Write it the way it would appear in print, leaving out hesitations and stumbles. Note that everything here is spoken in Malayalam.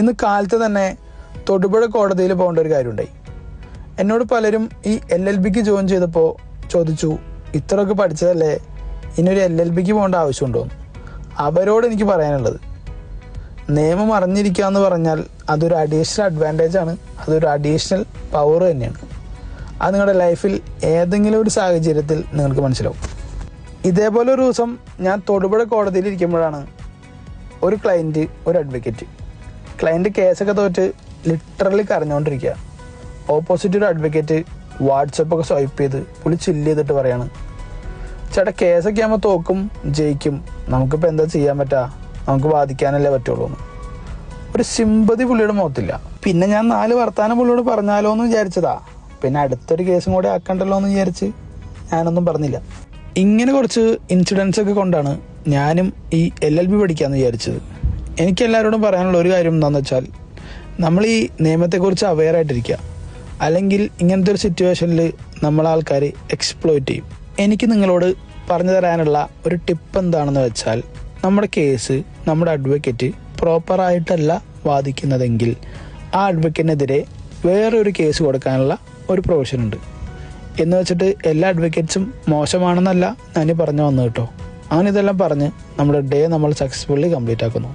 ഇന്ന് കാലത്ത് തന്നെ തൊടുപുഴ കോടതിയിൽ പോകേണ്ട ഒരു കാര്യമുണ്ടായി. എന്നോട് പലരും ഈ LLBക്ക് ജോയിൻ ചെയ്തപ്പോൾ ചോദിച്ചു, ഇത്രയൊക്കെ പഠിച്ചതല്ലേ, ഇനിയൊരു LLBക്ക് പോകേണ്ട ആവശ്യമുണ്ടോ? അവരോട് എനിക്ക് പറയാനുള്ളത്, നിയമം അറിഞ്ഞിരിക്കുക എന്ന് പറഞ്ഞാൽ അതൊരു അഡീഷണൽ അഡ്വാൻറ്റേജാണ്, അതൊരു അഡീഷണൽ പവർ തന്നെയാണ്. അത് നിങ്ങളുടെ ലൈഫിൽ ഏതെങ്കിലും ഒരു സാഹചര്യത്തിൽ നിങ്ങൾക്ക് മനസ്സിലാവും. ഇതേപോലെ ഒരു ദിവസം ഞാൻ തൊടുപുഴ കോടതിയിൽ ഇരിക്കുമ്പോഴാണ് ഒരു ക്ലയൻറ്റ്, ഒരു ക്ലയൻറ്റ് കേസൊക്കെ തോറ്റ് ലിറ്ററലി കരഞ്ഞുകൊണ്ടിരിക്കുക. ഓപ്പോസിറ്റ് ഒരു അഡ്വക്കേറ്റ് വാട്സപ്പൊക്കെ സ്വൈപ്പ് ചെയ്ത് പുള്ളി ചില്ല് ചെയ്തിട്ട് പറയാണ്, ചേട്ടാ കേസൊക്കെ ആകുമ്പോൾ തോക്കും ജയിക്കും, നമുക്കിപ്പോൾ എന്താ ചെയ്യാൻ പറ്റുക, നമുക്ക് വാദിക്കാനല്ലേ പറ്റുള്ളൂ എന്ന്. ഒരു സിമ്പതി പുള്ളിയുടെ മുഖത്തില്ല. പിന്നെ ഞാൻ 4 വർത്താനം പുള്ളിയോട് പറഞ്ഞാലോ എന്ന് വിചാരിച്ചതാ. പിന്നെ അടുത്തൊരു കേസും കൂടെ ആക്കണ്ടല്ലോ എന്ന് വിചാരിച്ച് ഞാനൊന്നും പറഞ്ഞില്ല. ഇങ്ങനെ കുറച്ച് ഇൻസിഡൻസ് ഒക്കെ കൊണ്ടാണ് ഞാനും ഈ LLB പഠിക്കാമെന്ന് വിചാരിച്ചത്. എനിക്ക് എല്ലാവരോടും പറയാനുള്ള ഒരു കാര്യം എന്താണെന്ന് വെച്ചാൽ, നമ്മൾ ഈ നിയമത്തെക്കുറിച്ച് അവെയർ ആയിട്ടിരിക്കുക, അല്ലെങ്കിൽ ഇങ്ങനത്തെ ഒരു സിറ്റുവേഷനിൽ നമ്മളാൾക്കാർ എക്സ്പ്ലോയിറ്റ് ചെയ്യും. എനിക്ക് നിങ്ങളോട് പറഞ്ഞു തരാനുള്ള ഒരു ടിപ്പ് എന്താണെന്ന് വെച്ചാൽ, നമ്മുടെ കേസ് നമ്മുടെ അഡ്വക്കേറ്റ് പ്രോപ്പറായിട്ടല്ല വാദിക്കുന്നതെങ്കിൽ ആ അഡ്വക്കേറ്റിനെതിരെ വേറൊരു കേസ് കൊടുക്കാനുള്ള ഒരു പ്രൊവിഷൻ ഉണ്ട്. എന്ന് വെച്ചിട്ട് എല്ലാ അഡ്വക്കേറ്റ്സും മോശമാണെന്നല്ല ഞാൻ പറഞ്ഞു വന്നു കേട്ടോ. അങ്ങനെ ഇതെല്ലാം പറഞ്ഞ് നമ്മുടെ ഡേ നമ്മൾ സക്സസ്ഫുള്ളി കംപ്ലീറ്റ് ആക്കുന്നു.